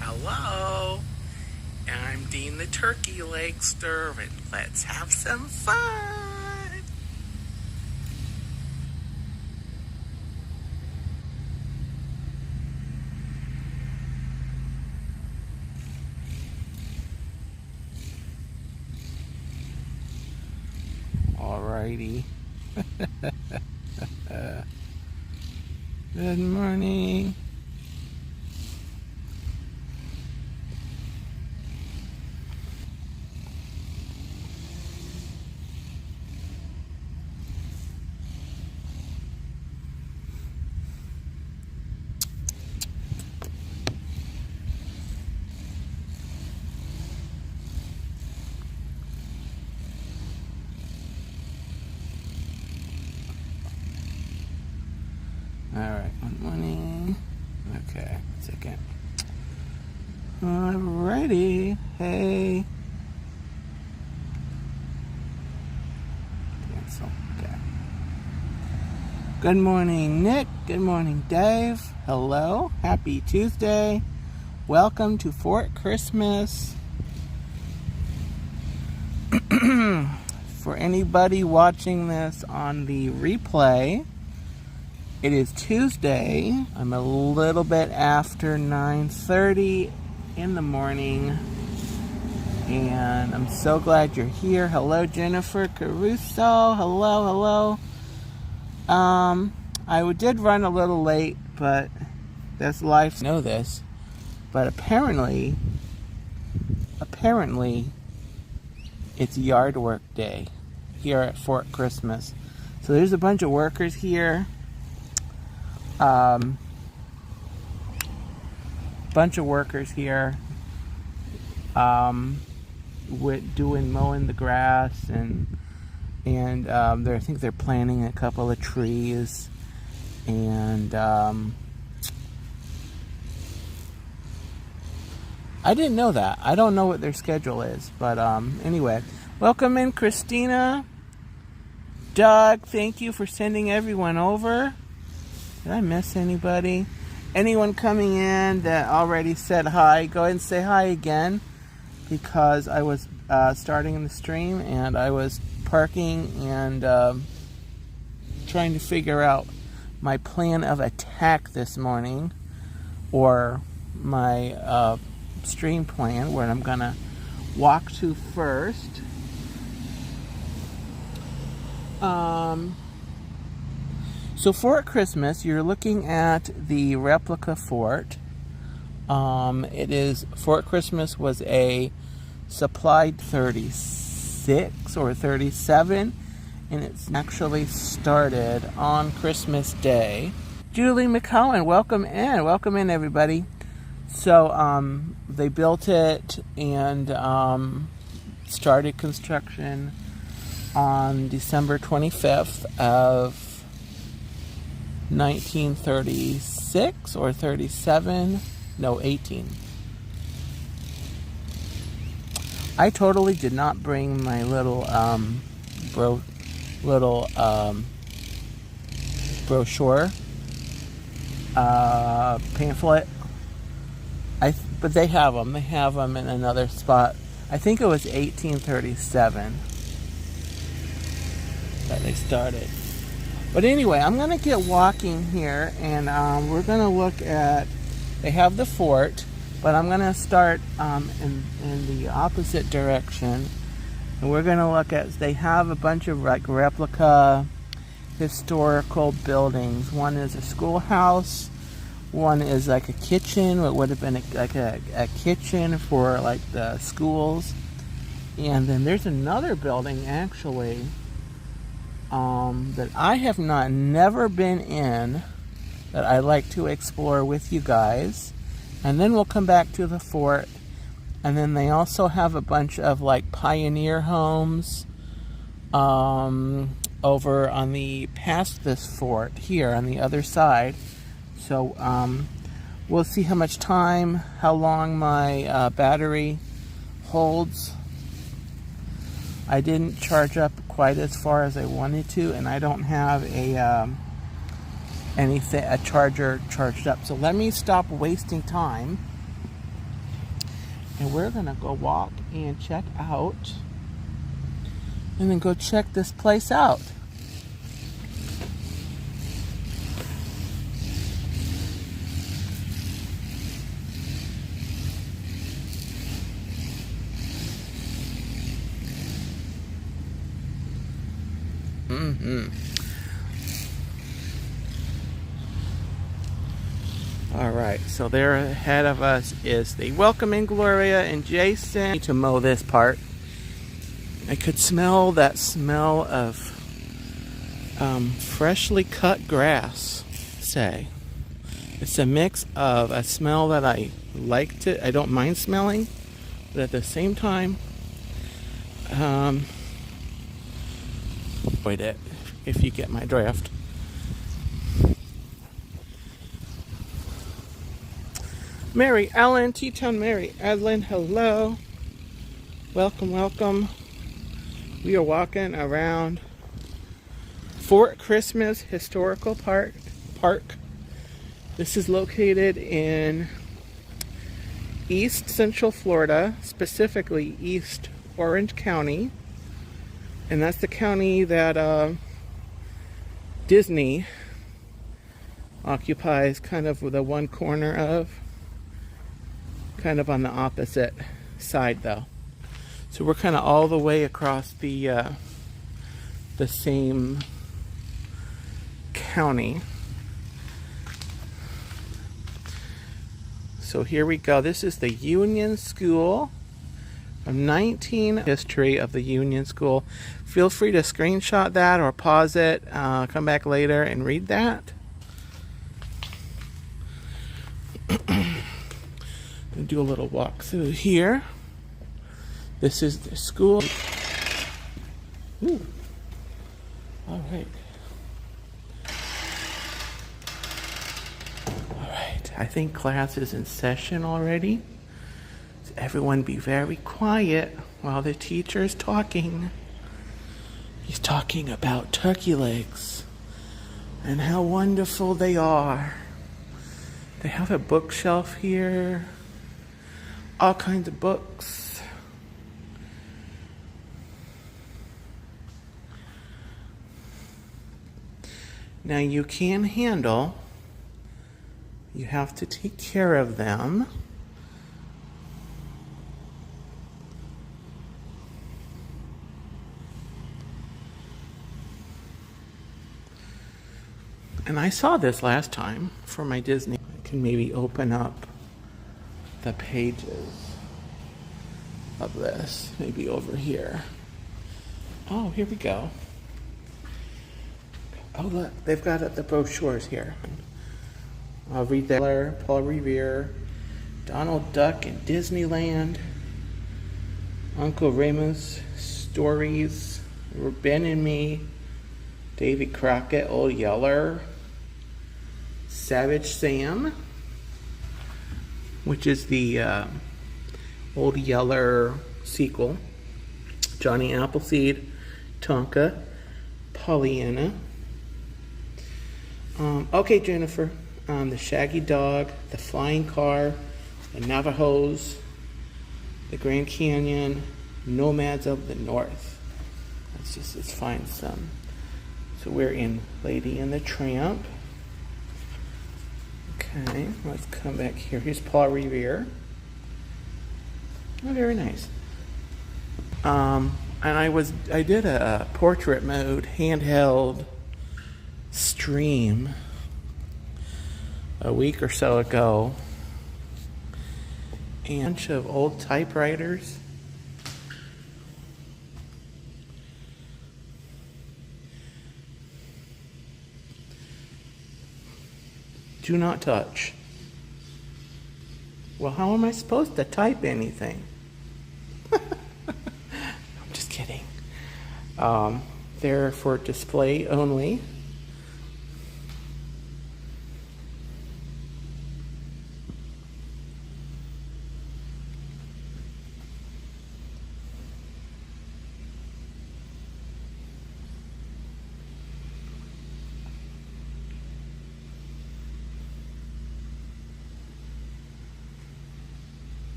Hello, I'm Dean the Turkey Legster, and let's have some fun. Alrighty. Good morning. Alright, good morning. Okay, second. Alrighty, hey. Cancel, okay. Good morning, Nick. Good morning, Dave. Hello, happy Tuesday. Welcome to Fort Christmas. For anybody watching this on the replay, it is Tuesday. I'm a little bit after 9:30 in the morning, and I'm so glad you're here. Hello, Jennifer Caruso. Hello. I did run a little late, but that's life. I know this, but apparently, it's yard work day here at Fort Christmas. So there's a bunch of workers here. Doing mowing the grass, and I think they're planting a couple of trees, and I didn't know that. I don't know what their schedule is, but anyway, welcome in, Christina. Doug, thank you for sending everyone over. Did I miss anybody? Anyone coming in that already said hi, go ahead and say hi again, because I was starting the stream and I was parking and trying to figure out my plan of attack this morning, or my stream plan, where I'm gonna walk to first. So Fort Christmas, you're looking at the replica fort. Fort Christmas was a supplied 36 or 37, and it's actually started on Christmas Day. Julie McCowan, welcome in everybody. So they built it and started construction on December 25th of 1936 or 37, no, 18. I totally did not bring my little brochure pamphlet. But they have them. They have them in another spot. I think it was 1837 that they started. But anyway, I'm going to get walking here, and we're going to look at, they have the fort, but I'm going to start in the opposite direction, and we're going to look at, they have a bunch of like replica historical buildings. One is a schoolhouse, one is like a kitchen, what would have been a kitchen for like the schools, and then there's another building actually that I have never been in, that I like to explore with you guys. And then we'll come back to the fort. And then they also have a bunch of like pioneer homes, over on the past this fort here on the other side. So we'll see how much time, how long my battery holds. I didn't charge up quite as far as I wanted to, and I don't have a charger charged up. So let me stop wasting time, and we're gonna go walk and check out, and then go check this place out. All right, so there ahead of us is the welcoming Gloria and Jason. I need to mow this part. I could smell that smell of freshly cut grass. It's a mix of a smell that I don't mind smelling, but at the same time, avoid it, if you get my drift. Mary Ellen, T-Town Mary Ellen, hello. Welcome. We are walking around Fort Christmas Historical Park. This is located in East Central Florida, specifically East Orange County. And that's the county that Disney occupies, kind of the one corner of. Kind of on the opposite side though. So we're kind of all the way across the same county. So here we go. This is the Union School. From 19 history of the Union School. Feel free to screenshot that or pause it, come back later and read that. Do a little walk through here. This is the school. Ooh. All right. I think class is in session already. So everyone be very quiet while the teacher is talking. He's talking about turkey legs and how wonderful they are. They have a bookshelf here. All kinds of books. Now you can handle, you have to take care of them. And I saw this last time for my Disney. I can maybe open up the pages of this, maybe over here. Oh, here we go. Oh, look, they've got the brochures here. I'll read that. Paul Revere, Donald Duck in Disneyland, Uncle Remus Stories, Ben and Me, Davy Crockett, Old Yeller, Savage Sam, which is the Old Yeller sequel, Johnny Appleseed, Tonka, Pollyanna. Okay, Jennifer. The Shaggy Dog, the Flying Car, the Navajos, the Grand Canyon, Nomads of the North. Let's find some. So we're in Lady and the Tramp. Okay, let's come back here. Here's Paul Revere. Oh, very nice. And I did a portrait mode handheld stream a week or so ago. And a bunch of old typewriters. Do not touch. Well, how am I supposed to type anything? I'm just kidding. They're for display only.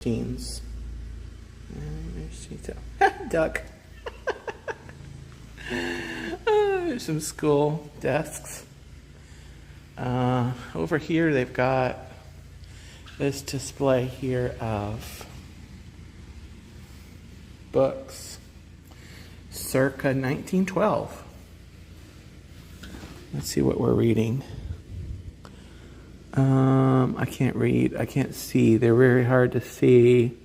Teens. Duck. There's some school desks. Over here they've got this display here of books circa 1912. Let's see what we're reading. I can't read. I can't see. They're very hard to see.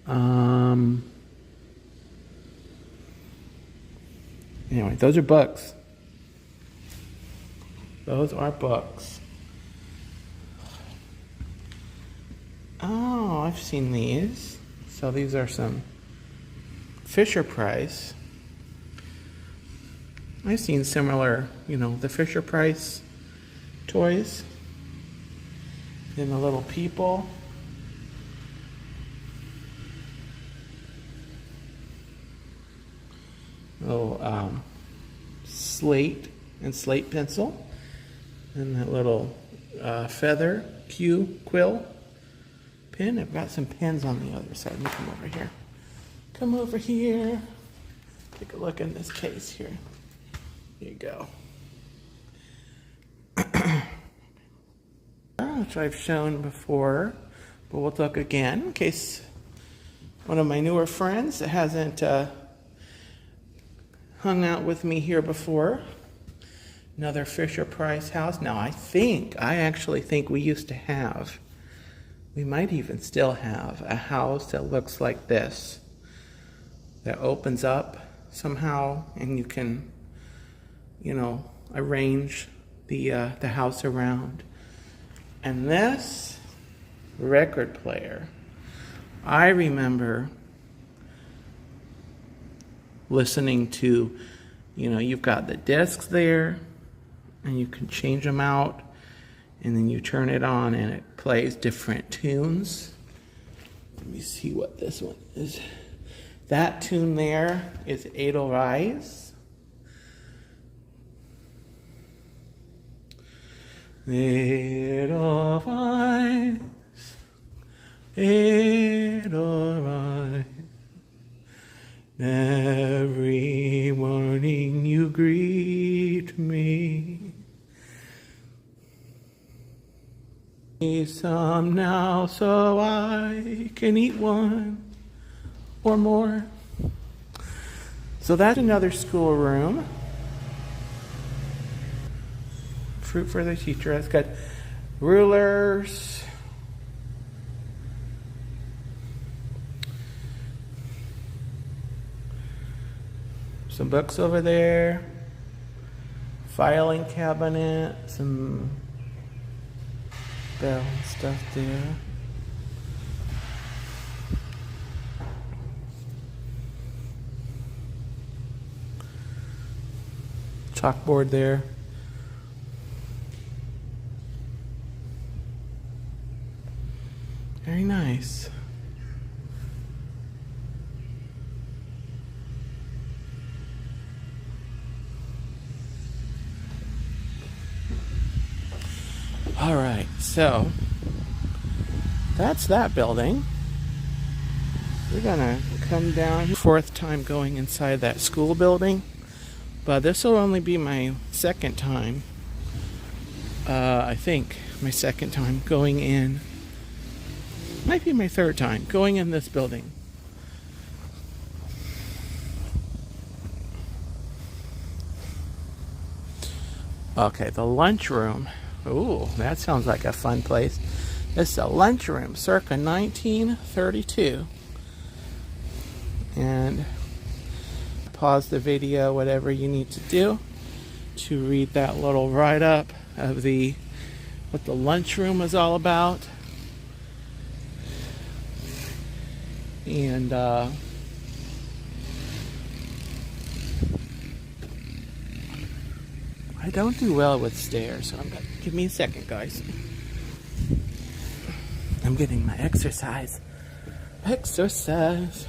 Anyway, those are books. Those are books. Oh, I've seen these. So these are some Fisher Price. I've seen similar, the Fisher Price toys. And the little people. Little slate and slate pencil. And that little feather quill pen. I've got some pens on the other side. Let me come over here. Come over here. Take a look in this case here. Here you go. Which I've shown before, but we'll look again in case one of my newer friends that hasn't hung out with me here before. Another Fisher Price house. Now I actually think we used to have, we might even still have, a house that looks like this, that opens up somehow and you can, arrange the house around. And this record player, I remember listening to, you've got the discs there, and you can change them out, and then you turn it on, and it plays different tunes. Let me see what this one is. That tune there is Edelweiss. Edelweiss, Edelweiss, every morning you greet me. Need some now so I can eat one or more. So that's another schoolroom. Fruit for the teacher. It's got rulers, some books over there, filing cabinet, some bell stuff there. Chalkboard there. Very nice. All right, so that's that building. We're gonna come down. Fourth time going inside that school building, but this will only be my second time. I think my second time going in. Might be my third time going in this building. Okay, the lunchroom. Ooh, that sounds like a fun place. This is a lunchroom, circa 1932. And pause the video, whatever you need to do to read that little write-up. of what the lunchroom is all about. And I don't do well with stairs, so give me a second, guys. I'm getting my exercise. Exercise.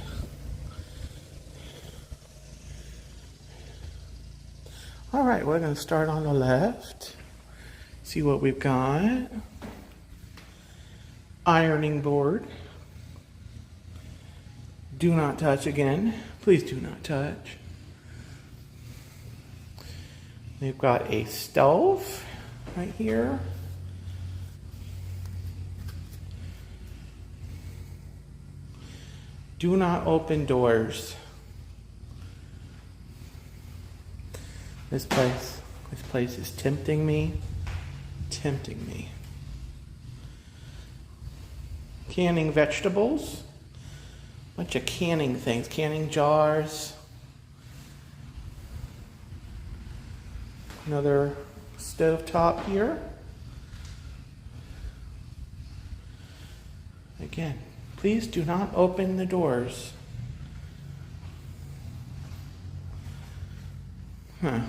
All right, we're going to start on the left. See what we've got. Ironing board. Do not touch again. Please do not touch. We've got a stove right here. Do not open doors. This place is tempting me. Tempting me. Canning vegetables. Bunch of canning things. Canning jars. Another stovetop here. Again, please do not open the doors. Huh.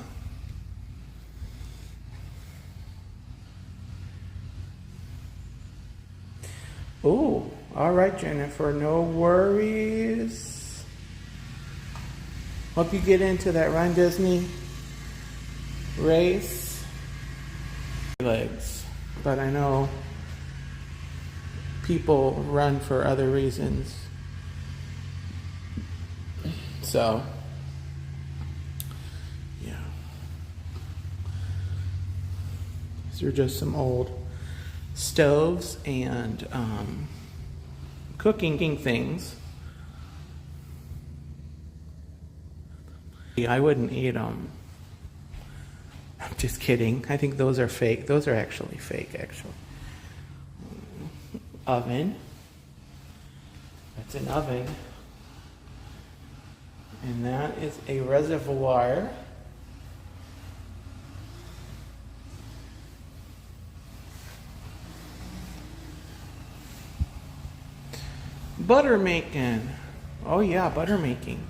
Oh, all right, Jennifer, no worries. Hope you get into that Run Disney race. Legs, but I know people run for other reasons. So, yeah. These are just some old stoves and cooking things. I wouldn't eat them. I'm just kidding. I think those are fake. Those are actually fake, actually. Oven. That's an oven. And that is a reservoir. Butter making. Oh yeah, butter making.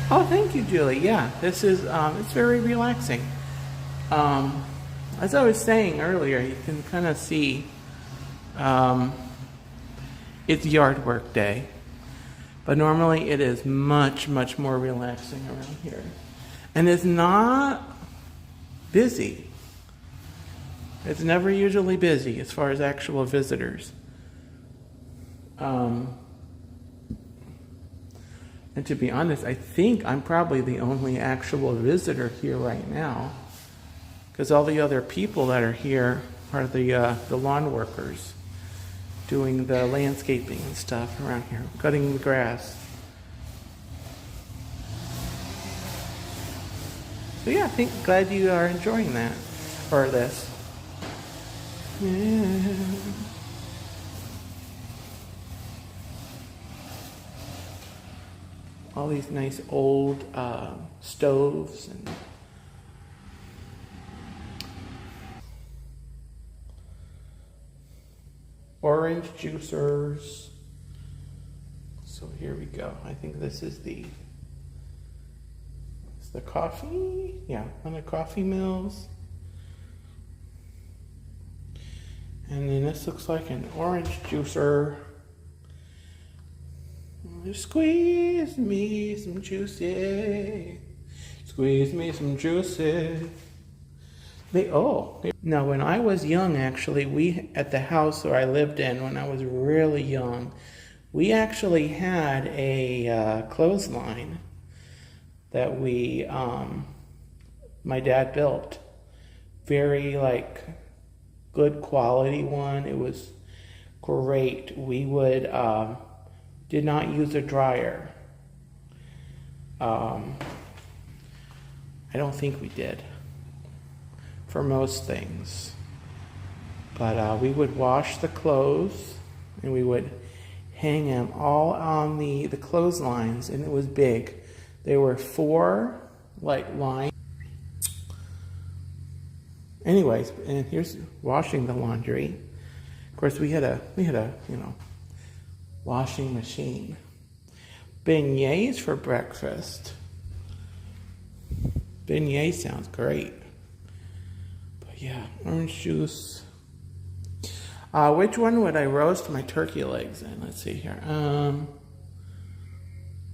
Oh, thank you, Julie. Yeah, this is, it's very relaxing. As I was saying earlier, you can kind of see, it's yard work day. But normally it is much, much more relaxing around here. And it's not busy. It's never usually busy as far as actual visitors. And to be honest, I think I'm probably the only actual visitor here right now, because all the other people that are here are the lawn workers doing the landscaping and stuff around here, cutting the grass. So yeah, glad you are enjoying that, or this. Yeah. All these nice old stoves and orange juicers. So here we go. I think this is the coffee. Yeah, one of the coffee mills. And then this looks like an orange juicer. Squeeze me some juicy. Squeeze me some juicy. Now when I was young, actually, at the house where I lived in when I was really young, we actually had a clothesline that my dad built. Very good quality one. It was great. We would did not use a dryer. I don't think we did for most things. But we would wash the clothes and we would hang them all on the clotheslines, and it was big. There were 4 like lines. Anyways, and here's washing the laundry. Of course, we had a washing machine. Beignets for breakfast. Beignet sounds great. But yeah, orange juice. Which one would I roast my turkey legs in? Let's see here.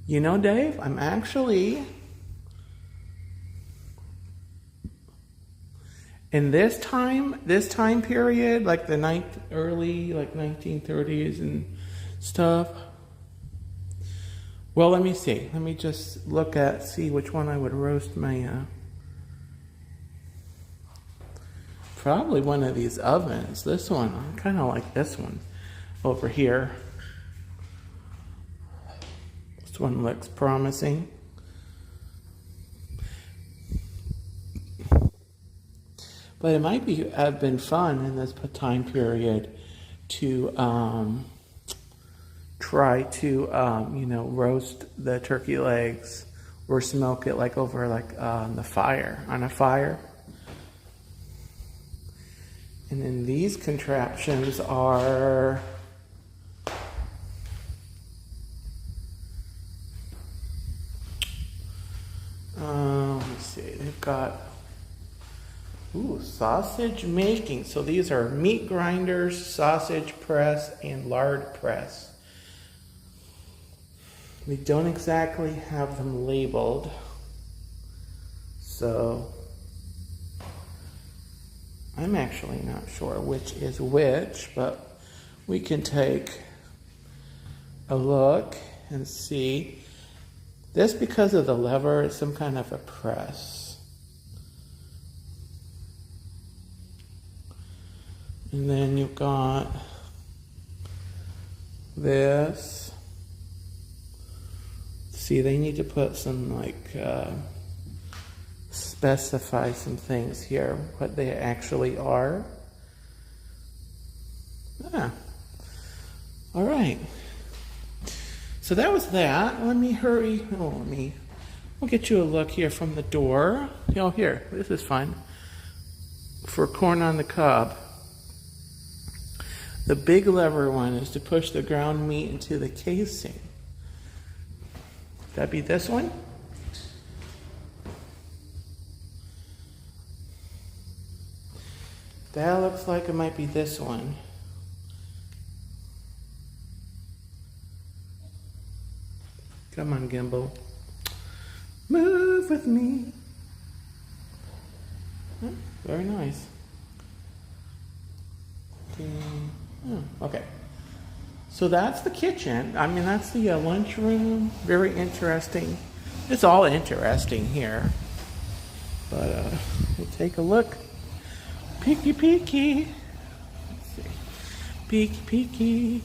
You know, Dave, I'm actually in this time period, like the early like 1930s and stuff. Well, let me see. Let me just see which one I would roast my, probably one of these ovens. This one, I kind of like this one over here. This one looks promising. But it might have been fun in this time period to, try to, roast the turkey legs or smoke it like over on a fire. And then these contraptions are let's see, they've got sausage making. So these are meat grinders, sausage press, and lard press. We don't exactly have them labeled, so I'm actually not sure which is which, but we can take a look and see. This, because of the lever, is some kind of a press. And then you've got this. See, they need to put some specify some things here, what they actually are. All right. So that was that. Let me hurry. We'll get you a look here from the door. Here, this is fun. For corn on the cob. The big lever one is to push the ground meat into the casing. That'd be this one. That looks like it might be this one. Come on, gimbal. Move with me. Very nice. Okay. So that's the kitchen. I mean, that's the lunchroom. Very interesting. It's all interesting here. But we'll take a look. Peeky, peeky. Let's see. Peeky, peeky.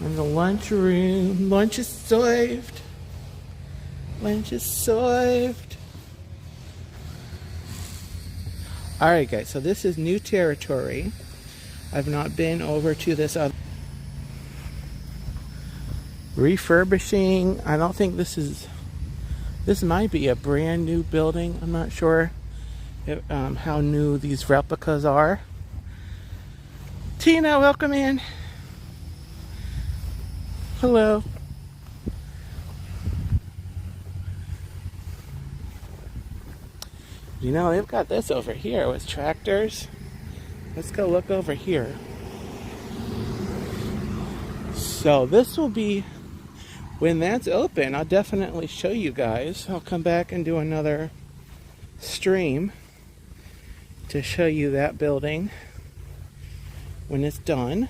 In the lunchroom. Lunch is served. Lunch is served. Alright guys, so this is new territory. I've not been over to this other refurbishing. I don't think this might be a brand new building. I'm not sure how new these replicas are. Tina, welcome in. Hello. You know, they've got this over here with tractors. Let's go look over here. So this will be, when that's open, I'll definitely show you guys. I'll come back and do another stream to show you that building when it's done.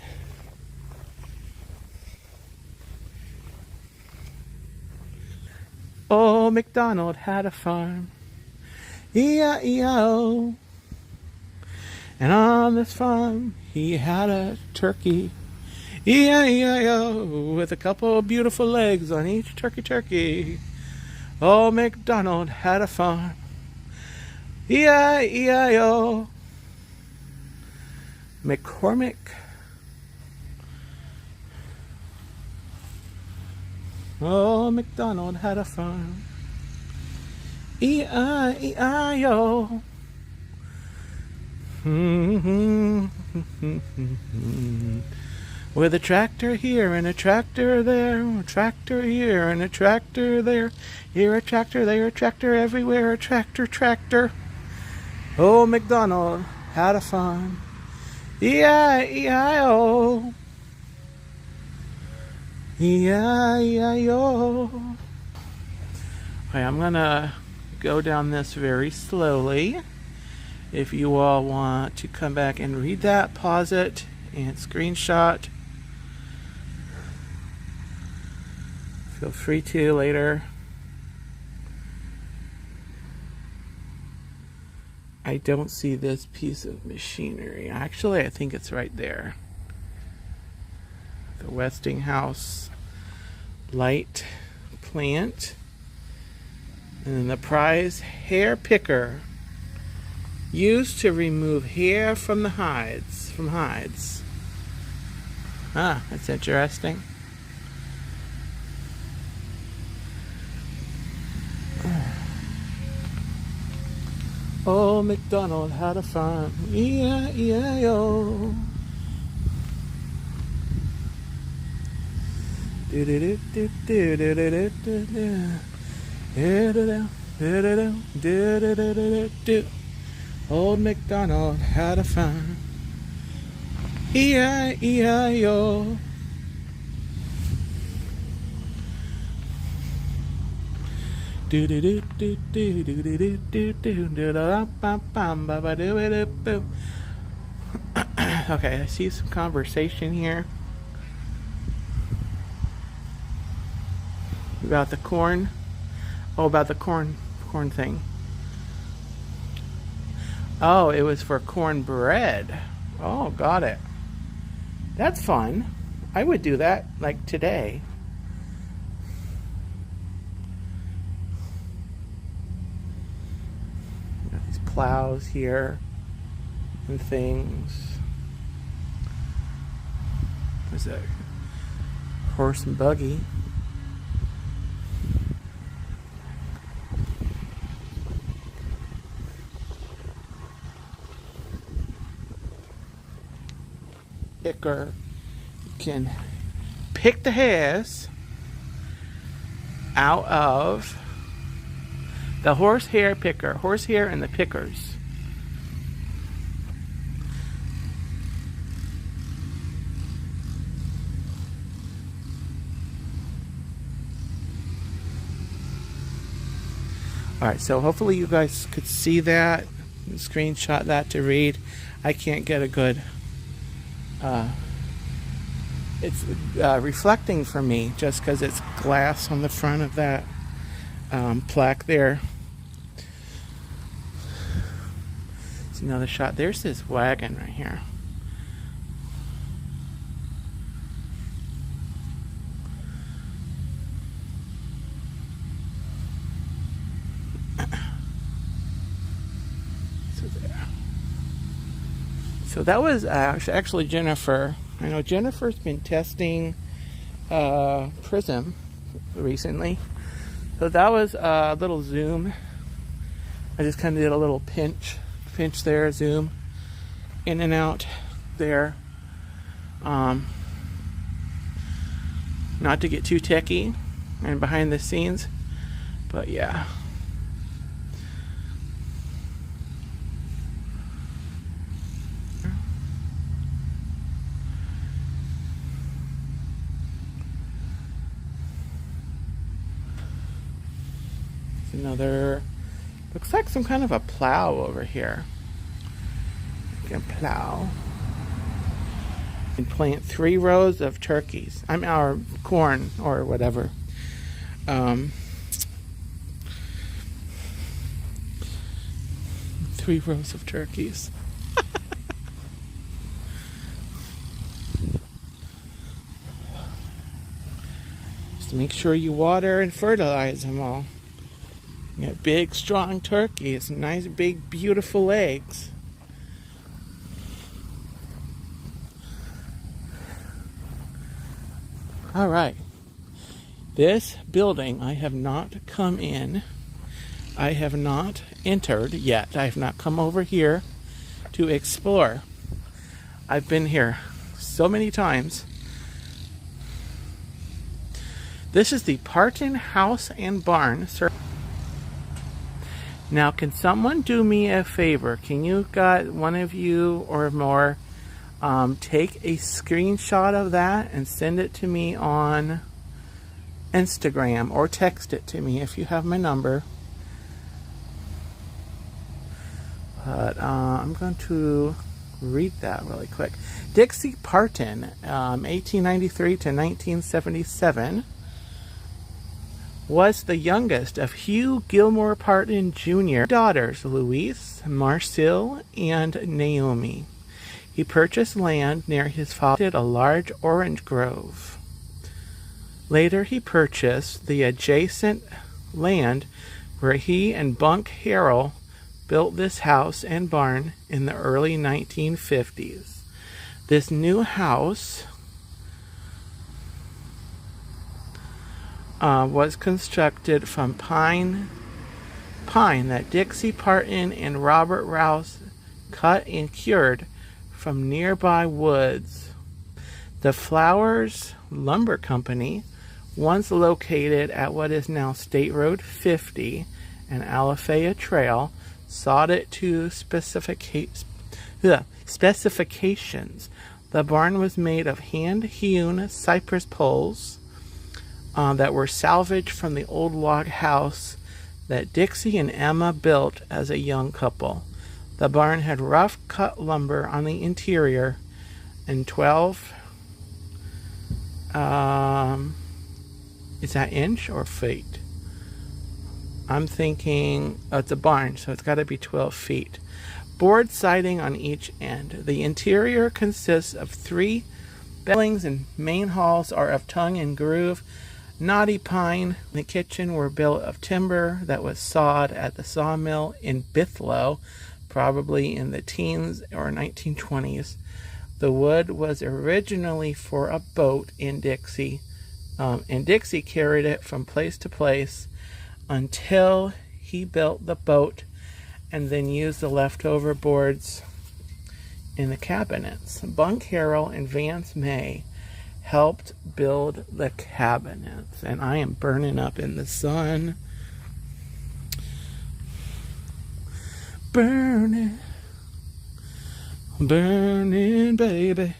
Oh, MacDonald had a farm. E-I-E-I-O. And on this farm, he had a turkey. E-I-E-I-O. With a couple of beautiful legs on each turkey. Oh, MacDonald had a farm. E-I-E-I-O. McCormick Oh, MacDonald had a farm. E-I-E-I-O. With a tractor here and a tractor there, a tractor here and a tractor there, here a tractor, there a tractor, everywhere a tractor, tractor. Oh, MacDonald had a farm. E-I-E-I-O. E-I-E-I-O. Okay, I'm gonna go down this very slowly. If you all want to come back and read that, pause it and screenshot. Feel free to later. I don't see this piece of machinery. Actually, I think it's right there. The Westinghouse light plant. And then the prize hair picker, used to remove hair from the hides. Ah, that's interesting. Oh, MacDonald had a farm. E-I-E-I-O. Old MacDonald had a farm. E-I-E-I-O. Okay, I see some conversation here about the corn. Oh, about the corn thing. Oh, it was for cornbread. Oh, got it. That's fun. I would do that like today. Got these plows here and things. There's a horse and buggy. Picker. You can pick the hairs out of the horsehair picker. Horsehair and the pickers. Alright, so hopefully you guys could see that, screenshot that to read. I can't get a good it's reflecting for me just because it's glass on the front of that plaque there. See another shot. There's this wagon right here. So that was actually Jennifer. I know Jennifer's been testing Prism recently. So that was a little zoom. I just kind of did a little pinch there, zoom in and out there. Not to get too techy and behind the scenes, but yeah. Another, looks like some kind of a plow over here. You can plow and plant 3 rows of turkeys. Or corn or whatever. 3 rows of turkeys. Just make sure you water and fertilize them all. You got big, strong turkeys, nice, big, beautiful eggs. All right. This building I have not come in. I have not entered yet. I have not come over here to explore. I've been here so many times. This is the Parton House and Barn. Now, can someone do me a favor? Can you, one of you or more, take a screenshot of that and send it to me on Instagram, or text it to me if you have my number. But I'm going to read that really quick. Dixie Parton, 1893 to 1977, was the youngest of Hugh Gilmore Parton Jr. daughters, Louise, Marcille, and Naomi. He purchased land near his father, a large orange grove. Later he purchased the adjacent land where he and Bunk Harrell built this house and barn in the early 1950s. This new house was constructed from pine that Dixie Parton and Robert Rouse cut and cured from nearby woods. The Flowers Lumber Company, once located at what is now State Road 50 and Alafaya Trail, sought it to specifications. The barn was made of hand-hewn cypress poles that were salvaged from the old log house that Dixie and Emma built as a young couple. The barn had rough-cut lumber on the interior and 12, is that inch or feet? I'm thinking, oh, it's a barn, so it's got to be 12 feet. Board siding on each end. The interior consists of 3 buildings, and main halls are of tongue and groove knotty pine. The kitchen were built of timber that was sawed at the sawmill in Bithlow, probably in the teens or 1920s. The wood was originally for a boat in Dixie, and Dixie carried it from place to place until he built the boat and then used the leftover boards in the cabinets. Bunk Harrell and Vance May helped build the cabinets, and I am burning up in the sun. Burning, burning, baby.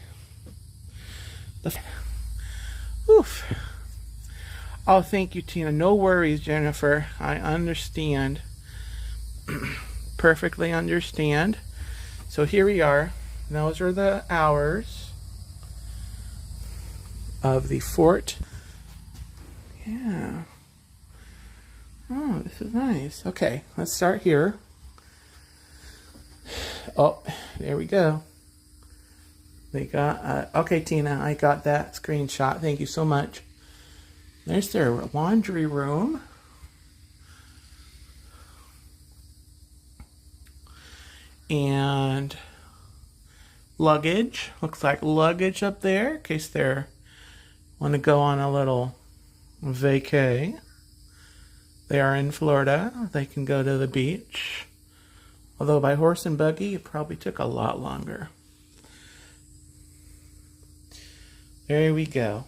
Oof. Oh, thank you, Tina. No worries, Jennifer. I understand. Perfectly understand. So here we are. Those are the hours of the fort. Yeah. Oh, this is nice. Okay, let's start here. Oh, there we go. They got, okay, Tina, I got that screenshot. Thank you so much. There's their laundry room. And luggage. Looks like luggage up there in case they want to go on a little vacay. They are in Florida. They can go to the beach. Although by horse and buggy, it probably took a lot longer. There we go.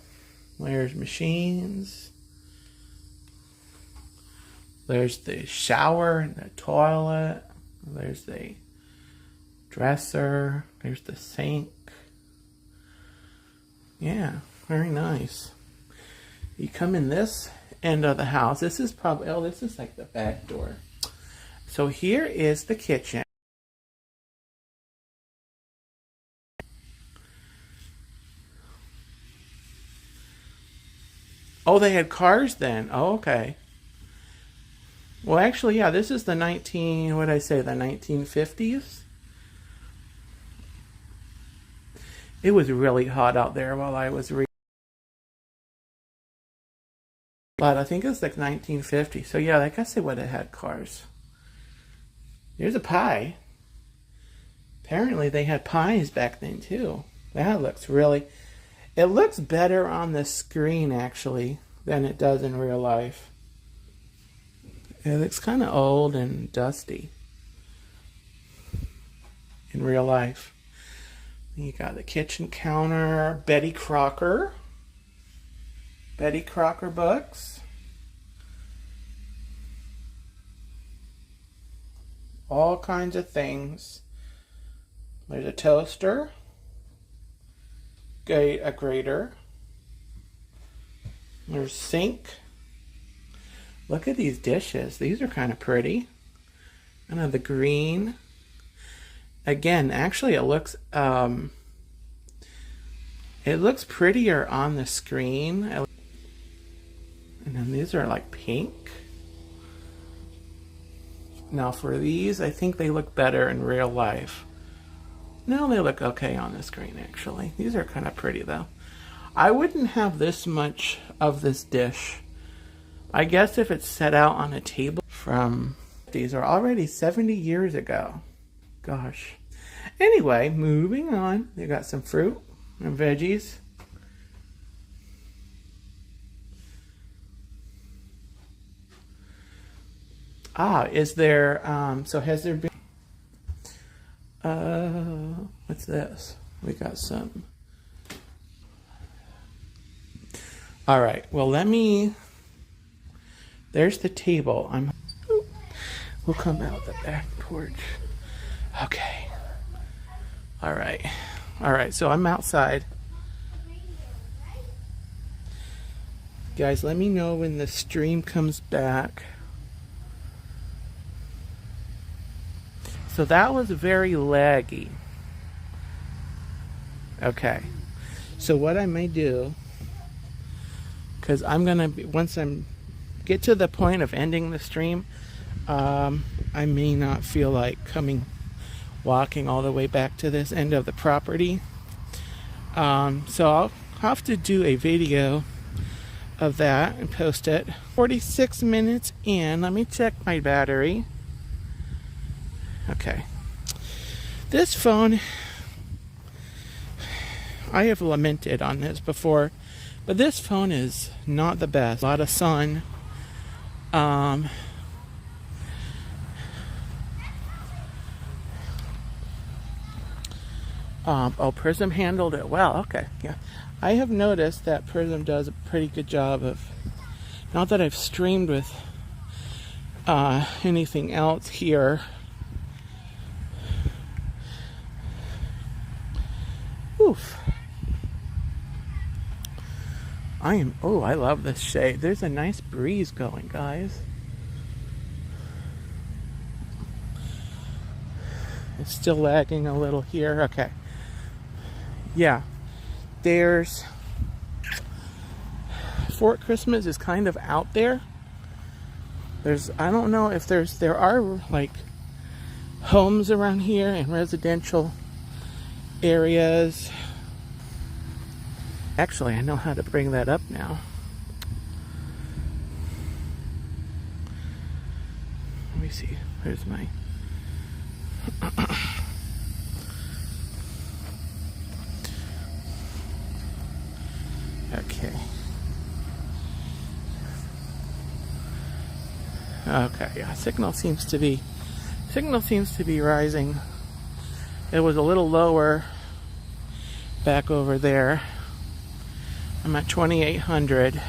There's machines. There's the shower and the toilet. There's the dresser. There's the sink. Yeah, very nice. You come in this end of the house. This is probably, oh, this is like the back door. So here is the kitchen. Oh, they had cars then. Oh, okay. Well, actually, yeah, this is the what did I say, the 1950s? It was really hot out there while I was reading. But I think it was like 1950. So yeah, I guess they would have had cars. Here's a pie. Apparently they had pies back then too. That looks really... It looks better on the screen, actually. than it does in real life. It looks kind of old and dusty in real life. You got the kitchen counter, Betty Crocker books. All kinds of things. There's a toaster, a grater. There's sink. Look at these dishes. These are kind of pretty. I know the green. Again, actually it looks prettier on the screen. And then these are like pink. Now for these, I think they look better in real life. No, they look okay on the screen actually. These are kind of pretty though. I wouldn't have this much of this dish. I guess if it's set out on a table from, these are already 70 years ago. Gosh. Anyway, moving on. They got some fruit and veggies. Is there, so has there been, what's this? We got some. All right, well, there's the table. We'll come out the back porch. Okay. All right, so I'm outside. Guys, let me know when the stream comes back. So that was very laggy. Okay. So what I may do, because I'm gonna be, once I'm get to the point of ending the stream, I may not feel like walking all the way back to this end of the property. So I'll have to do a video of that and post it. 46 minutes in. Let me check my battery. Okay. This phone, I have lamented on this before, but this phone is not the best. A lot of sun. Oh, Prism handled it well. Okay, yeah. I have noticed that Prism does a pretty good job of, not that I've streamed with anything else here. Oof. I love this shade. There's a nice breeze going, guys. It's still lagging a little here. Okay. Yeah. There's Fort Christmas is kind of out there. I don't know if there are like homes around here and residential areas. Actually, I know how to bring that up now. Let me see. Where's my okay. Okay, yeah, signal seems to be rising. It was a little lower back over there. I'm at 2800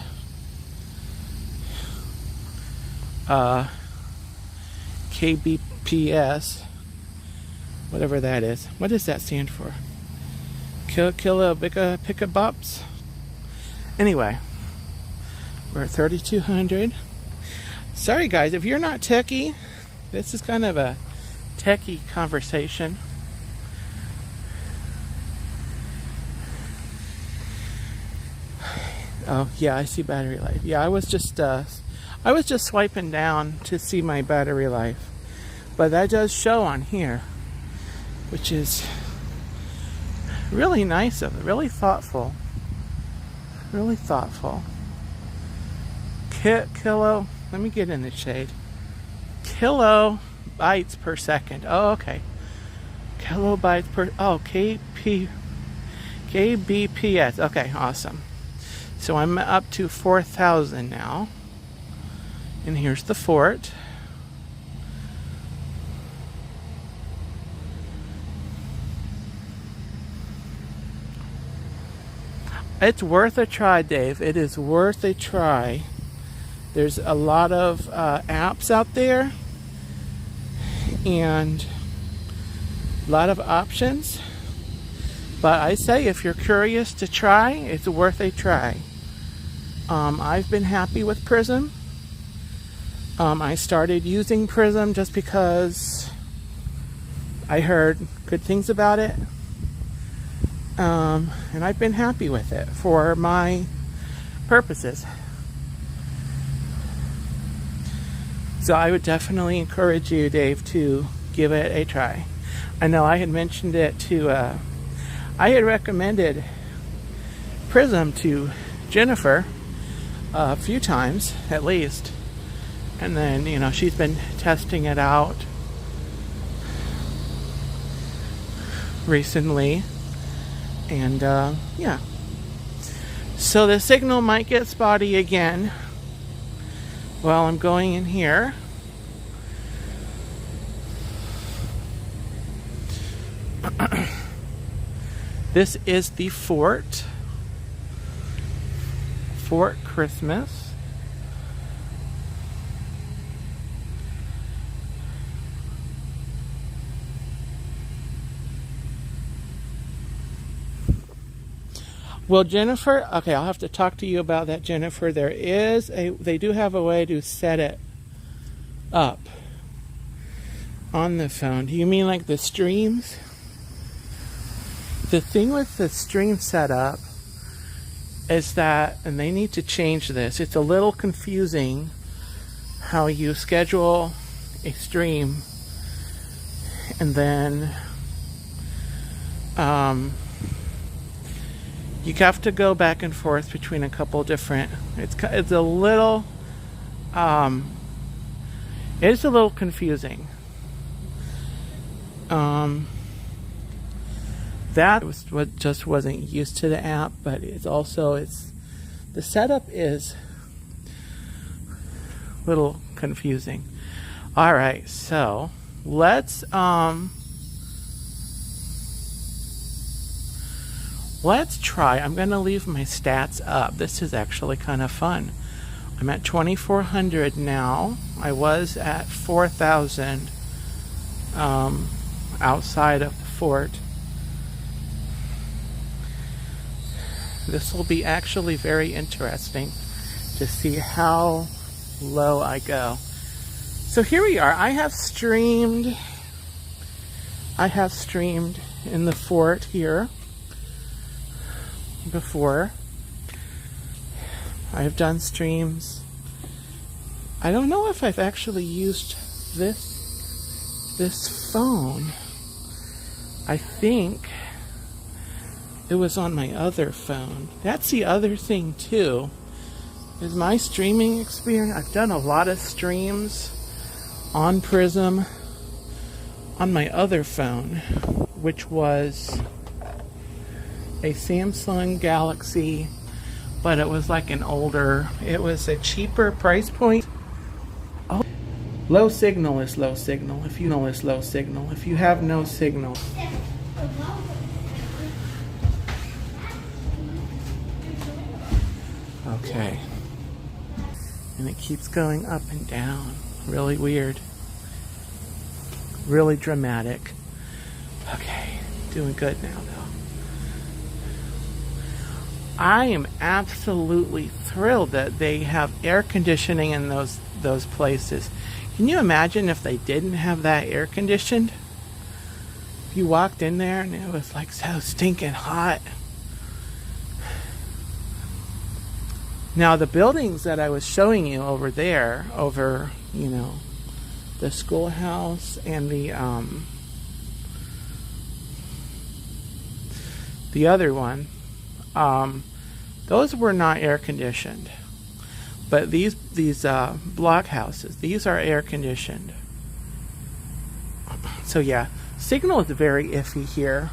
kbps, whatever that is. What does that stand for? Picabops? Anyway, we're at 3200. Sorry guys, if you're not techie, this is kind of a techie conversation. Oh yeah, I see battery life. Yeah, I was just swiping down to see my battery life, but that does show on here, which is really nice of it, really thoughtful. Kilo, let me get in the shade. Kilobytes per second. Oh, okay. Kilobytes per, oh, kbps. Okay, awesome. So I'm up to 4,000 now. And here's the fort. It's worth a try, Dave. It is worth a try. There's a lot of apps out there and a lot of options. But I say if you're curious to try, it's worth a try. I've been happy with Prism. I started using Prism just because I heard good things about it. And I've been happy with it for my purposes. So I would definitely encourage you, Dave, to give it a try. I know I had mentioned it to, I had recommended Prism to Jennifer a few times at least. And then, you know, she's been testing it out recently. And yeah, so the signal might get spotty again while I'm going in here. This is the Fort Christmas. Well, Jennifer, okay, I'll have to talk to you about that, Jennifer. They do have a way to set it up on the phone. Do you mean like the streams? The thing with the stream setup is that, and they need to change this, it's a little confusing how you schedule a stream and then you have to go back and forth between a couple different, it's a little confusing. That was what just wasn't used to the app, but the setup is a little confusing. All right, so let's try. I'm going to leave my stats up. This is actually kind of fun. I'm at 2,400 now. I was at 4,000 outside of the fort. This will be actually very interesting to see how low I go. So here we are. I have streamed in the fort here before. I have done streams. I don't know if I've actually used this phone. I think it was on my other phone. That's the other thing too, is my streaming experience. I've done a lot of streams on Prism on my other phone, which was a Samsung Galaxy, but it was like it was a cheaper price point. Oh, low signal is low signal. If you have no signal. Okay. And it keeps going up and down. Really weird. Really dramatic. Okay. Doing good now, though. I am absolutely thrilled that they have air conditioning in those places. Can you imagine if they didn't have that air conditioned? If you walked in there and it was like so stinking hot. Now the buildings that I was showing you over there, you know, the schoolhouse and the other one, those were not air conditioned. But these block houses, these are air conditioned. So yeah, signal is very iffy here.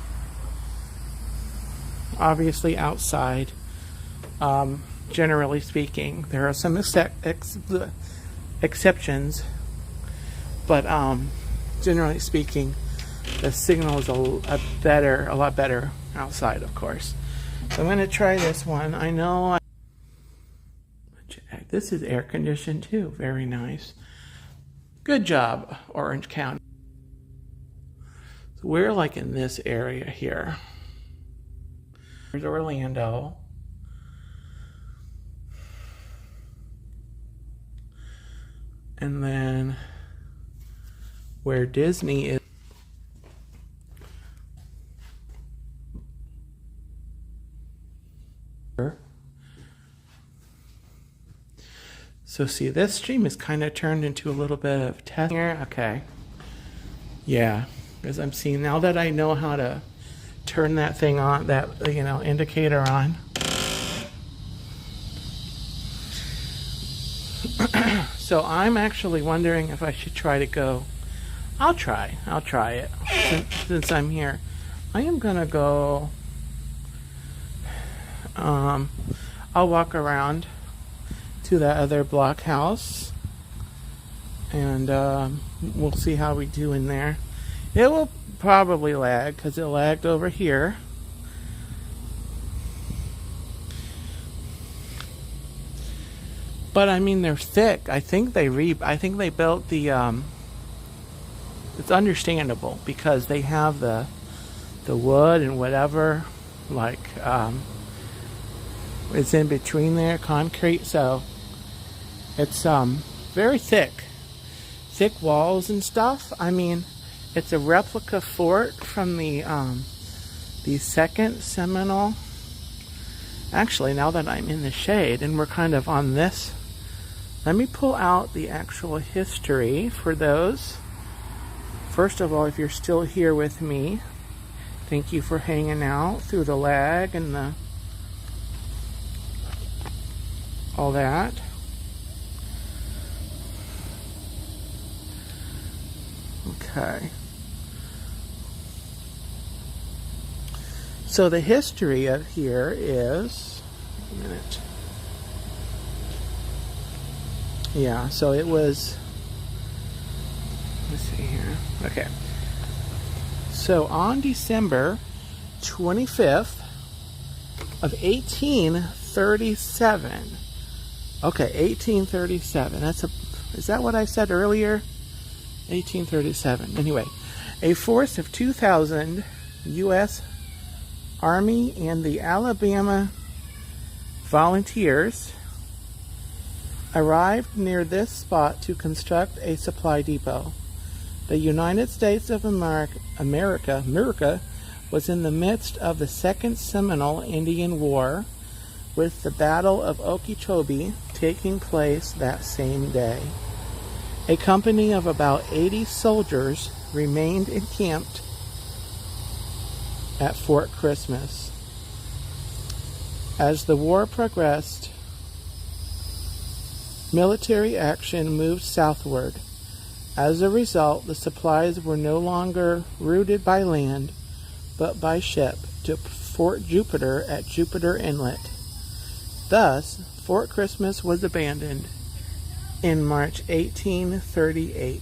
Obviously outside. generally speaking. There are some exceptions, but generally speaking, the signal is a lot better outside, of course. So I'm going to try this one. I know this is air conditioned too. Very nice. Good job, Orange County. So we're like in this area here. Here's Orlando. And then where Disney is. So see, this stream is kind of turned into a little bit of test here. Okay. Yeah, as I'm seeing now that I know how to turn that thing on, that, you know, indicator on. So I'm actually wondering if I should try to go. I'll try it since I'm here. I am gonna go. I'll walk around to that other blockhouse, and we'll see how we do in there. It will probably lag because it lagged over here. But I mean, they're thick. I think they built the. It's understandable because they have the wood and whatever, like it's in between there, concrete. So it's very thick walls and stuff. I mean, it's a replica fort from the second Seminole. Actually, now that I'm in the shade and we're kind of on this, let me pull out the actual history for those. First of all, if you're still here with me, thank you for hanging out through the lag and all that. Okay. So the history of here is, wait a minute. Yeah, so it was, let's see here. Okay. So on December 25th of 1837. Okay, 1837. Is that what I said earlier? 1837. Anyway, a force of 2,000 U.S. Army and the Alabama Volunteers arrived near this spot to construct a supply depot. The United States of America was in the midst of the Second Seminole Indian War, with the Battle of Okeechobee taking place that same day. A company of about 80 soldiers remained encamped at Fort Christmas. As the war progressed, military action moved southward. As a result, the supplies were no longer routed by land, but by ship to Fort Jupiter at Jupiter Inlet. Thus, Fort Christmas was abandoned in March 1838.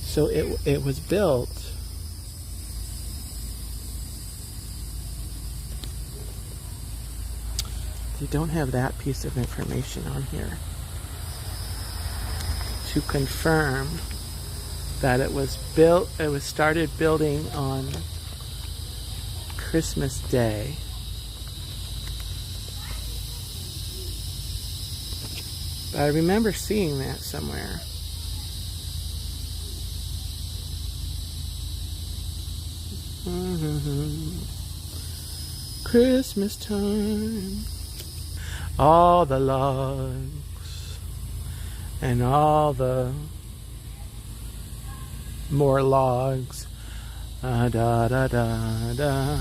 So it was built They don't have that piece of information on here to confirm that it was started building on Christmas Day. But I remember seeing that somewhere. Christmas time. All the logs and all the more logs. Da da da da da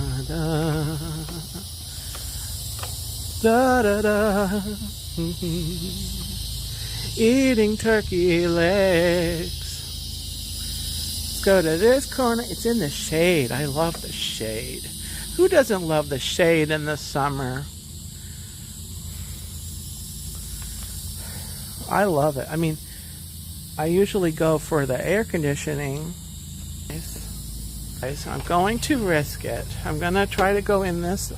da da da. Eating turkey legs. Let's go to this corner. It's in the shade. I love the shade. Who doesn't love the shade in the summer? I love it. I mean, I usually go for the air conditioning. Guys, I'm going to risk it. I'm gonna try to go in this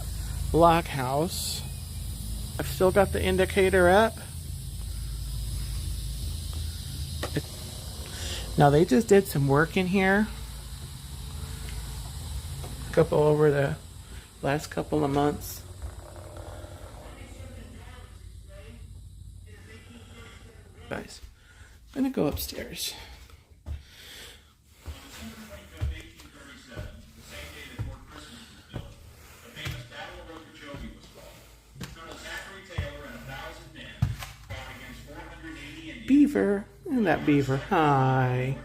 blockhouse. I've still got the indicator up. Now they just did some work in here. Over the last couple of months. Guys, I'm gonna go upstairs. Beaver, and that beaver. Hi.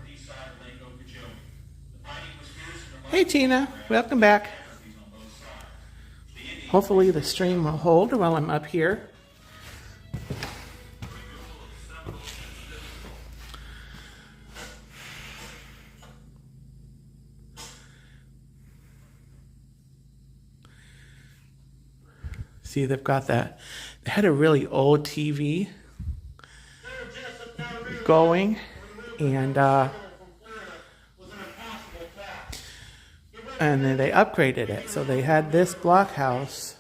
Hey Tina, welcome back. Hopefully the stream will hold while I'm up here. See, they've got that. They had a really old TV going, and then they upgraded it. So they had this blockhouse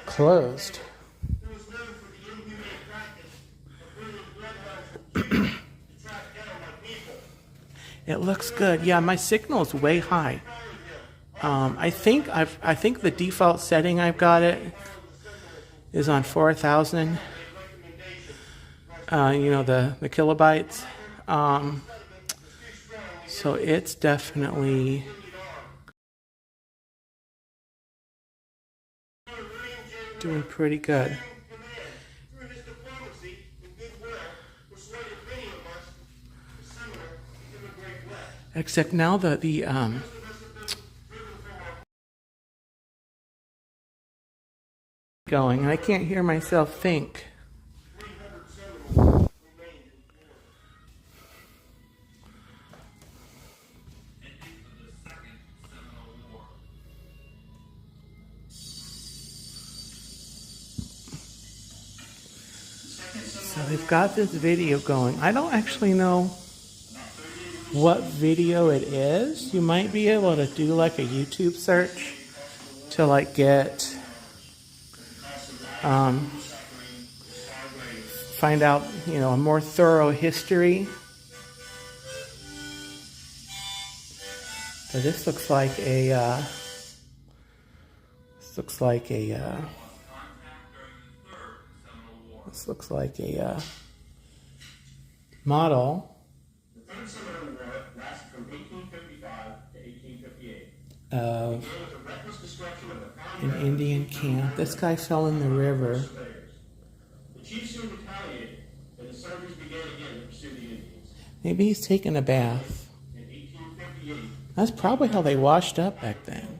closed. It looks good. Yeah, my signal is way high. I think the default setting I've got it is on 4,000. You know, the kilobytes. So it's definitely doing pretty good. Except now the going, and I can't hear myself think. So they've got this video going. I don't actually know what video it is. You might be able to do like a YouTube search to like get find out, you know, a more thorough history. So this looks like a model of an Indian camp. This guy fell in the river. Maybe he's taking a bath. That's probably how they washed up back then.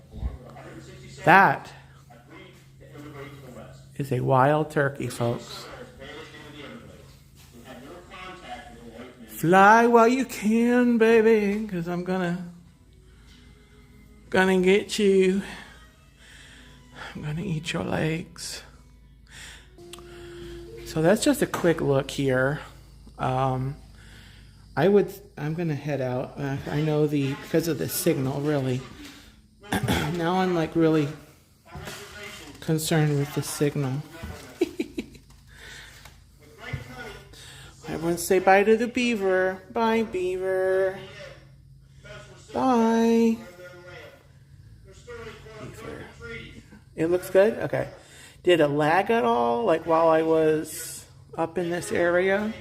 That is a wild turkey, folks. Fly while you can, baby, because I'm gonna get you. I'm gonna eat your legs. So that's just a quick look here. I'm gonna head out. I know because of the signal, really. Now I'm like really concerned with the signal. Everyone say bye to the beaver. Bye, beaver. Bye. Beaver. It looks good? Okay. Did it lag at all, like while I was up in this area?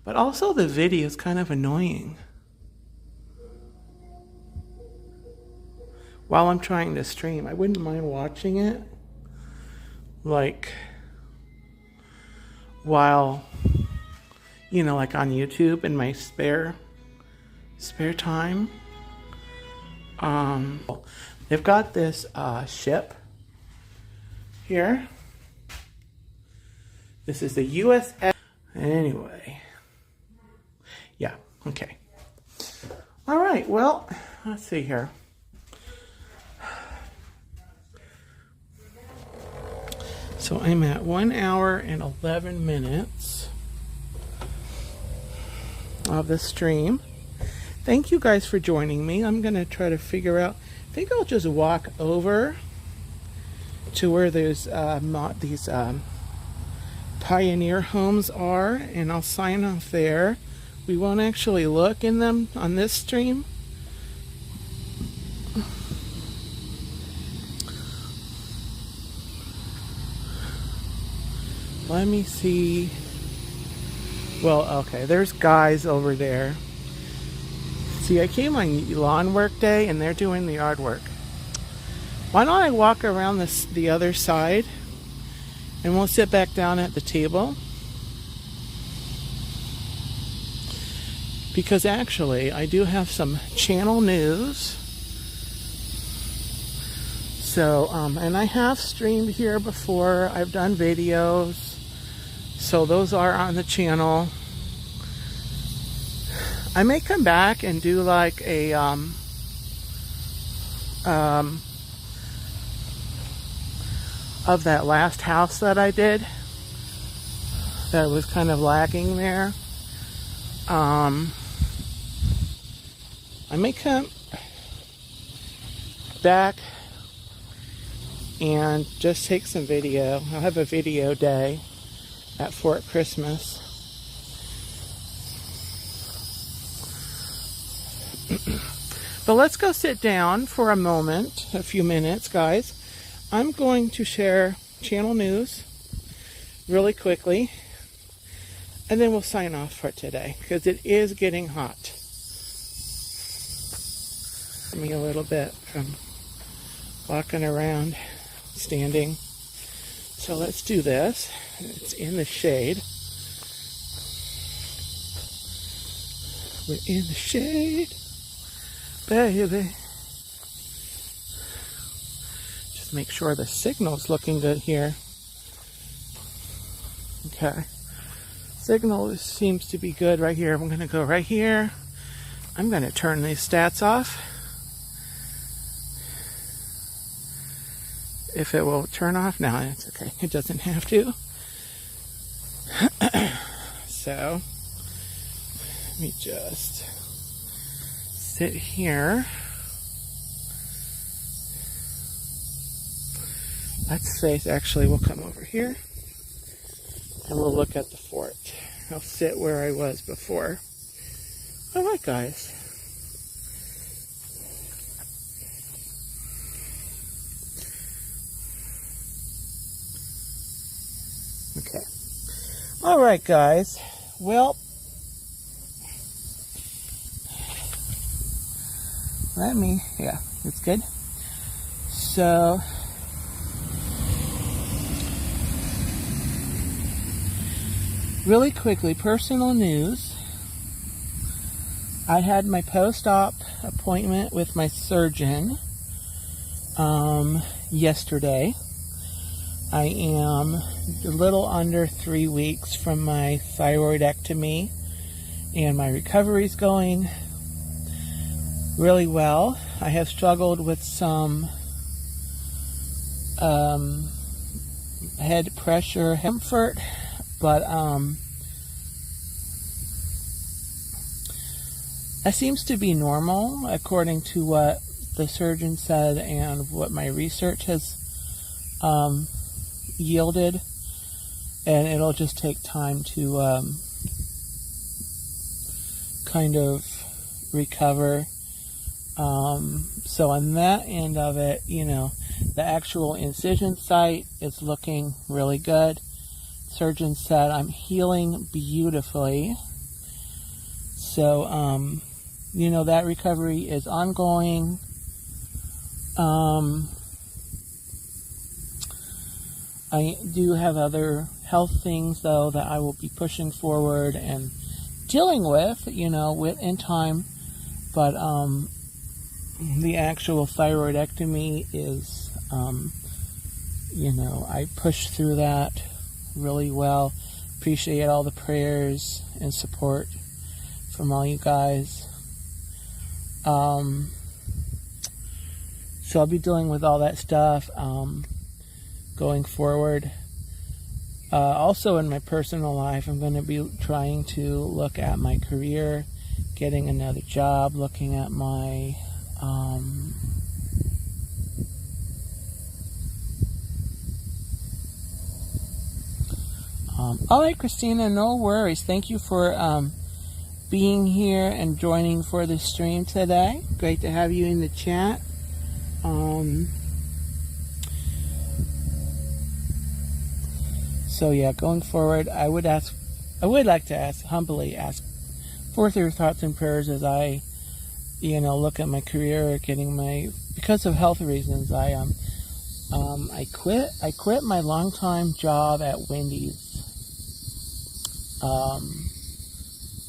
But also the video is kind of annoying. While I'm trying to stream, I wouldn't mind watching it. Like, while, you know, like on YouTube in my spare time. They've got this ship here. This is the USS. Anyway, Yeah, okay. All right, well, let's see here. So I'm at 1 hour and 11 minutes of the stream. Thank you guys for joining me. I'm going to try to figure out, I think I'll just walk over to where there's these pioneer homes are, and I'll sign off there. We won't actually look in them on this stream. Let me see. Well, okay, there's guys over there. See, I came on lawn work day and they're doing the yard work. Why don't I walk around the other side and we'll sit back down at the table? Because actually, I do have some channel news. So, and I have streamed here before. I've done videos. So those are on the channel. I may come back and do like a of that last house that I did that was kind of lacking there. I may come back and just take some video. I'll have a video day at Fort Christmas. But let's go sit down for a moment, a few minutes, guys. I'm going to share channel news really quickly, and then we'll sign off for today because it is getting hot. Me a little bit from walking around, standing. So let's do this. It's in the shade. We're in the shade, baby. Just make sure the signal's looking good here. Okay. Signal seems to be good right here. I'm going to go right here. I'm going to turn these stats off. If it will turn off now, it's okay. It doesn't have to. So, let me just sit here. Let's say, actually, we'll come over here and we'll look at the fort. I'll sit where I was before. All right, guys. Okay. All right, guys. Well, yeah, it's good. So, really quickly, personal news. I had my post-op appointment with my surgeon yesterday. I am a little under 3 weeks from my thyroidectomy, and my recovery is going really well. I have struggled with some head pressure, comfort, but that seems to be normal according to what the surgeon said and what my research has yielded, and it'll just take time to kind of recover. So on that end of it, you know, the actual incision site is looking really good. Surgeon said I'm healing beautifully. So, you know, that recovery is ongoing. I do have other health things, though, that I will be pushing forward and dealing with, you know, in time. But the actual thyroidectomy is, you know, I pushed through that really well. Appreciate all the prayers and support from all you guys. So I'll be dealing with all that stuff going forward. Also in my personal life, I'm going to be trying to look at my career, getting another job, looking at my all right, Christina, no worries. Thank you for being here and joining for the stream today. Great to have you in the chat. So yeah, going forward, I would like to humbly ask for your thoughts and prayers as I, look at my career, because of health reasons, I quit my longtime job at Wendy's,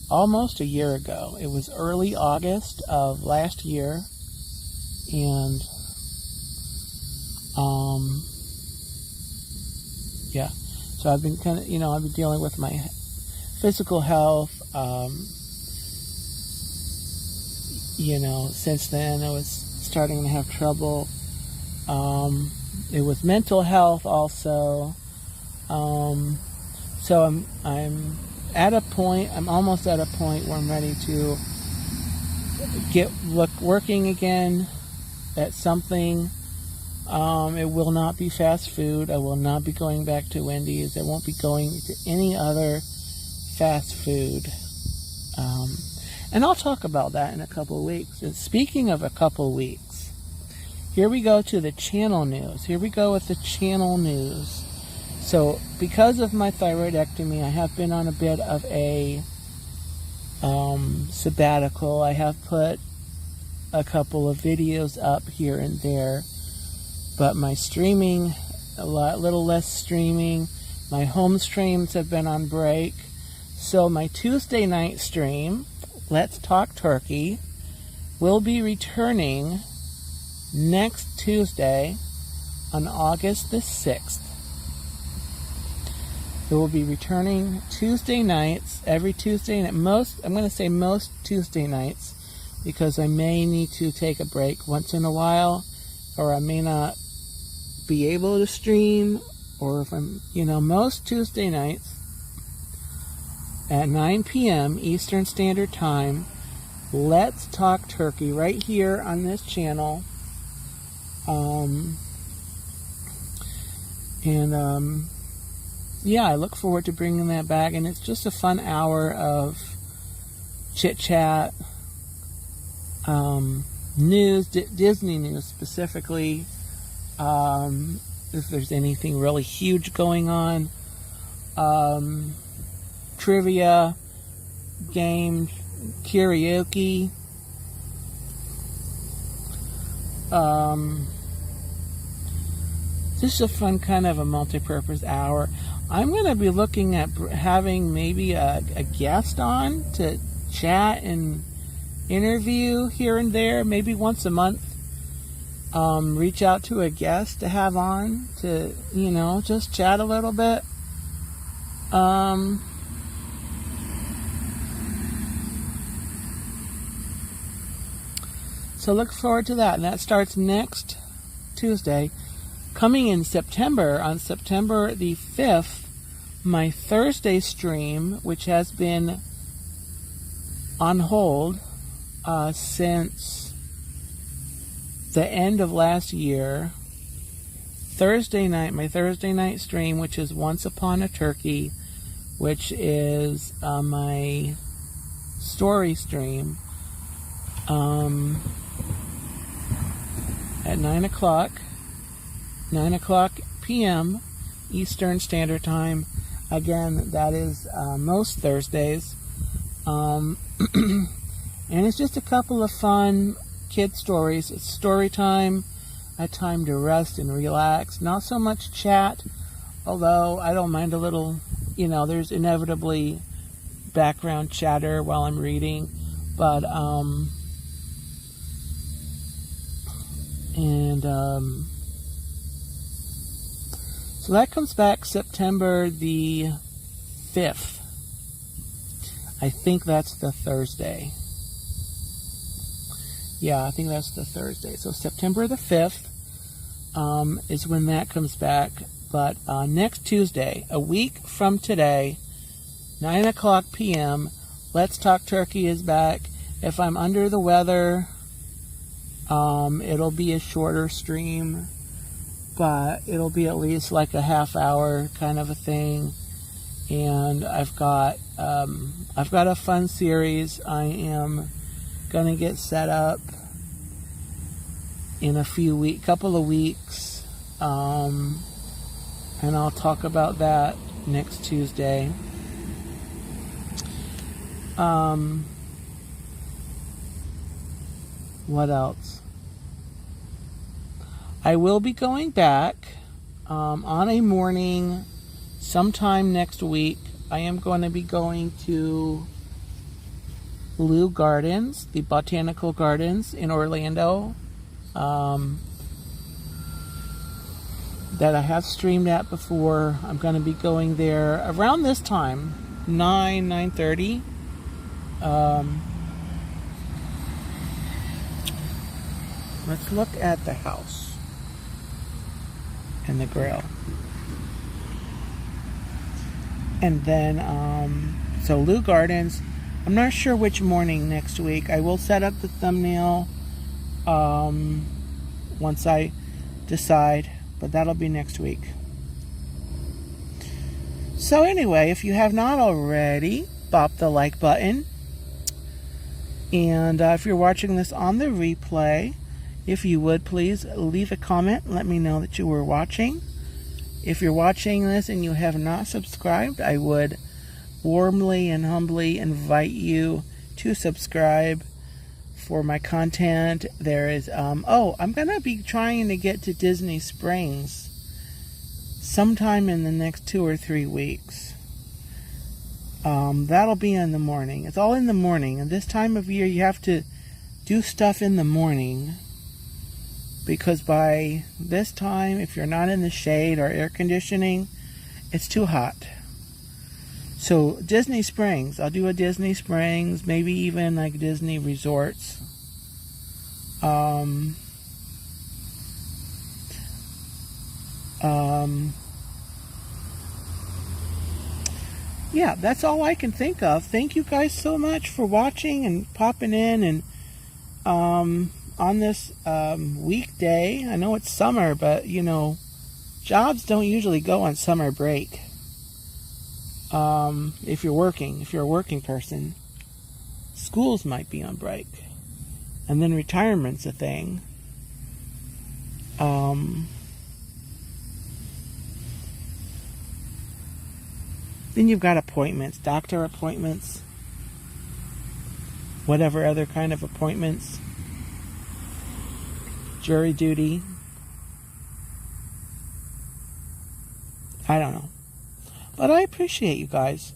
almost a year ago. It was early August of last year, and, yeah. So I've been I've been dealing with my physical health, since then. I was starting to have trouble. It was mental health also. So I'm almost at a point where I'm ready to working again at something. It will not be fast food. I will not be going back to Wendy's. I won't be going to any other fast food. And I'll talk about that in a couple of weeks. And speaking of a couple of weeks, here we go to the channel news. Here we go with the channel news. So because of my thyroidectomy, I have been on a bit of a sabbatical. I have put a couple of videos up here and there. But my streaming, little less streaming. My home streams have been on break. So my Tuesday night stream, Let's Talk Turkey, will be returning next Tuesday on August the 6th. It will be returning Tuesday nights, every Tuesday night. Most Tuesday nights, because I may need to take a break once in a while, or I may not be able to stream, or if I'm, most Tuesday nights at 9 p.m. Eastern Standard Time, Let's Talk Turkey right here on this channel. Yeah, I look forward to bringing that back, and it's just a fun hour of chit-chat, news, Disney news specifically, if there's anything really huge going on, trivia, games, karaoke, this is a fun kind of a multi-purpose hour. I'm going to be looking at having maybe a guest on to chat and interview here and there, maybe once a month. Reach out to a guest to have on to, just chat a little bit. So look forward to that. And that starts next Tuesday. Coming in September, on September the 5th, my Thursday stream, which has been on hold since the end of last year. My Thursday night stream, which is Once Upon a Turkey, which is my story stream, at 9 o'clock p.m. Eastern Standard Time. Again, that is most Thursdays. And it's just a couple of fun kid stories. It's story time, a time to rest and relax. Not so much chat, although I don't mind a little, there's inevitably background chatter while I'm reading. But, so that comes back September the 5th. I think that's the Thursday. Yeah, I think that's the Thursday. So September the 5th is when that comes back. But next Tuesday, a week from today, 9 o'clock p.m., Let's Talk Turkey is back. If I'm under the weather, it'll be a shorter stream, but it'll be at least like a half hour kind of a thing. And I've got a fun series I am gonna get set up in a couple of weeks, and I'll talk about that next Tuesday. What else? I will be going back on a morning sometime next week. I am going to be going to Lou Gardens, the Botanical Gardens in Orlando, that I have streamed at before. I'm going to be going there around this time, 9:30. Let's look at the house and the grill. And then, so Lou Gardens, I'm not sure which morning next week. I will set up the thumbnail once I decide, but that'll be next week. So anyway, if you have not already, bop the like button. And if you're watching this on the replay, if you would please leave a comment and let me know that you were watching. If you're watching this and you have not subscribed, I would warmly and humbly invite you to subscribe for my content. There is, I'm going to be trying to get to Disney Springs sometime in the next 2 or 3 weeks. That'll be in the morning. It's all in the morning. And this time of year, you have to do stuff in the morning, because by this time, if you're not in the shade or air conditioning, it's too hot. So Disney Springs, I'll do a Disney Springs, maybe even like Disney resorts. Yeah, that's all I can think of. Thank you guys so much for watching and popping in, and on this weekday. I know it's summer, but you know, jobs don't usually go on summer break. If you're a working person, schools might be on break, and then retirement's a thing. Then you've got appointments, doctor appointments, whatever other kind of appointments, jury duty. I don't know. But I appreciate you guys.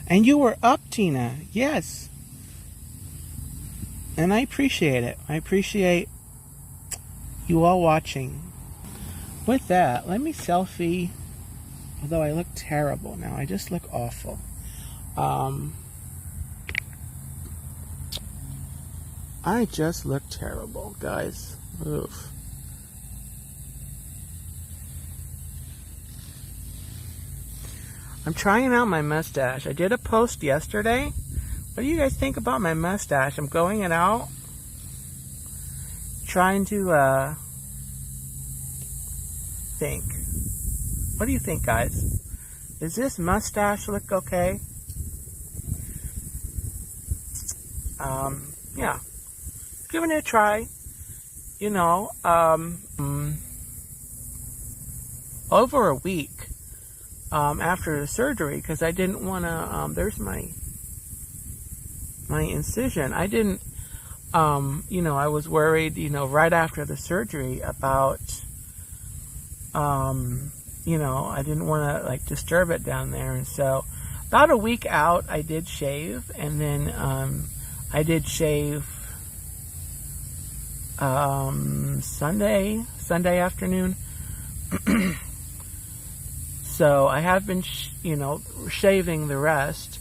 And you were up, Tina. Yes. And I appreciate it. I appreciate you all watching. With that, let me selfie. Although I look terrible now. I just look awful. I just look terrible, guys. Oof. I'm trying out my mustache. I did a post yesterday. What do you guys think about my mustache? I'm going it out. Trying to think. What do you think, guys? Does this mustache look okay? Yeah. Giving it a try. You know, over a week after the surgery, because I didn't want to, there's my incision. I didn't, you know, I was worried, you know, right after the surgery about, you know, I didn't want to, like, disturb it down there. And so about a week out, I did shave. And then I did shave Sunday afternoon. So I have been, shaving the rest,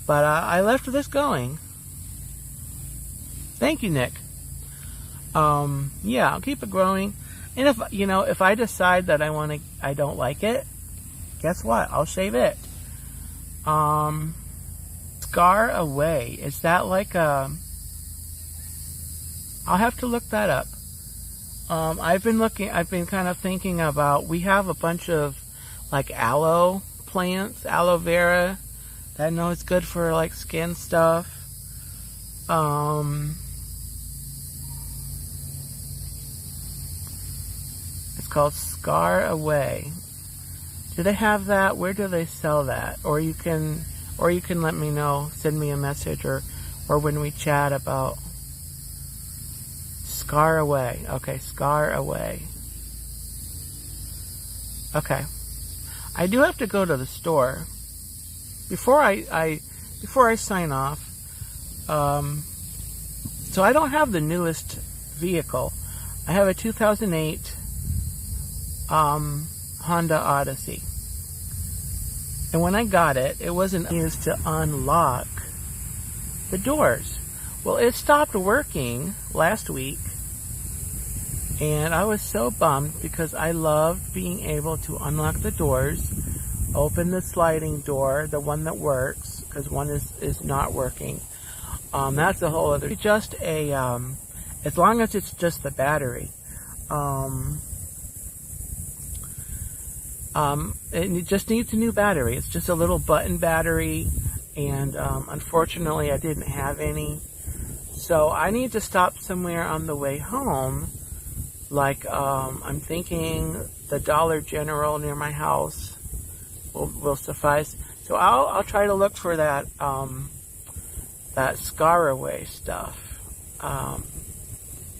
but I left this going. Thank you, Nick. Yeah, I'll keep it growing. And if I decide that I don't like it, guess what? I'll shave it. Scar away. Is that like a... I'll have to look that up. I've been kind of thinking about, we have a bunch of like aloe plants, aloe vera, that I know it's good for like skin stuff. It's called Scar Away. Do they have that? Where do they sell that? Or you can let me know, send me a message, or when we chat about Scar Away. Okay, Scar Away. Okay. I do have to go to the store. Before I sign off, so I don't have the newest vehicle. I have a 2008 Honda Odyssey. And when I got it, it wasn't used to unlock the doors. Well, it stopped working last week, and I was so bummed because I loved being able to unlock the doors, open the sliding door, the one that works, because one is not working. That's a whole other, just a, as long as it's just the battery. It just needs a new battery. It's just a little button battery, and unfortunately I didn't have any. So I need to stop somewhere on the way home. Like, I'm thinking the Dollar General near my house will suffice. So I'll try to look for that that Scar Away stuff.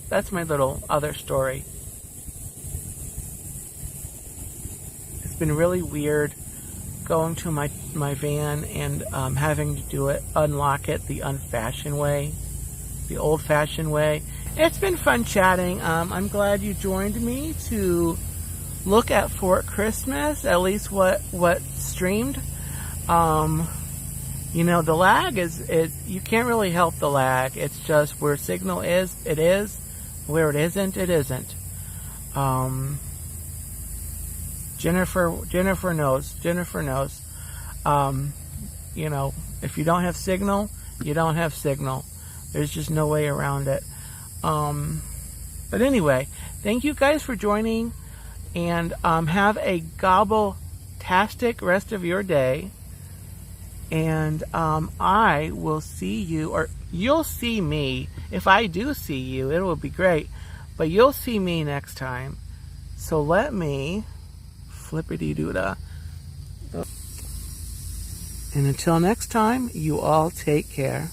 That's my little other story. It's been really weird going to my van and having to do it, unlock it the unfashioned way, the old-fashioned way. It's been fun chatting. I'm glad you joined me to look at Fort Christmas, at least what streamed. The lag is you can't really help the lag. It's just where signal is, it is. Where it isn't, it isn't. Jennifer knows. If you don't have signal, you don't have signal. There's just no way around it. But anyway, thank you guys for joining, and have a gobbletastic rest of your day. And I will see you, or you'll see me. If I do see you, it will be great. But you'll see me next time. So let me flippity-doo-dah. And until next time, you all take care.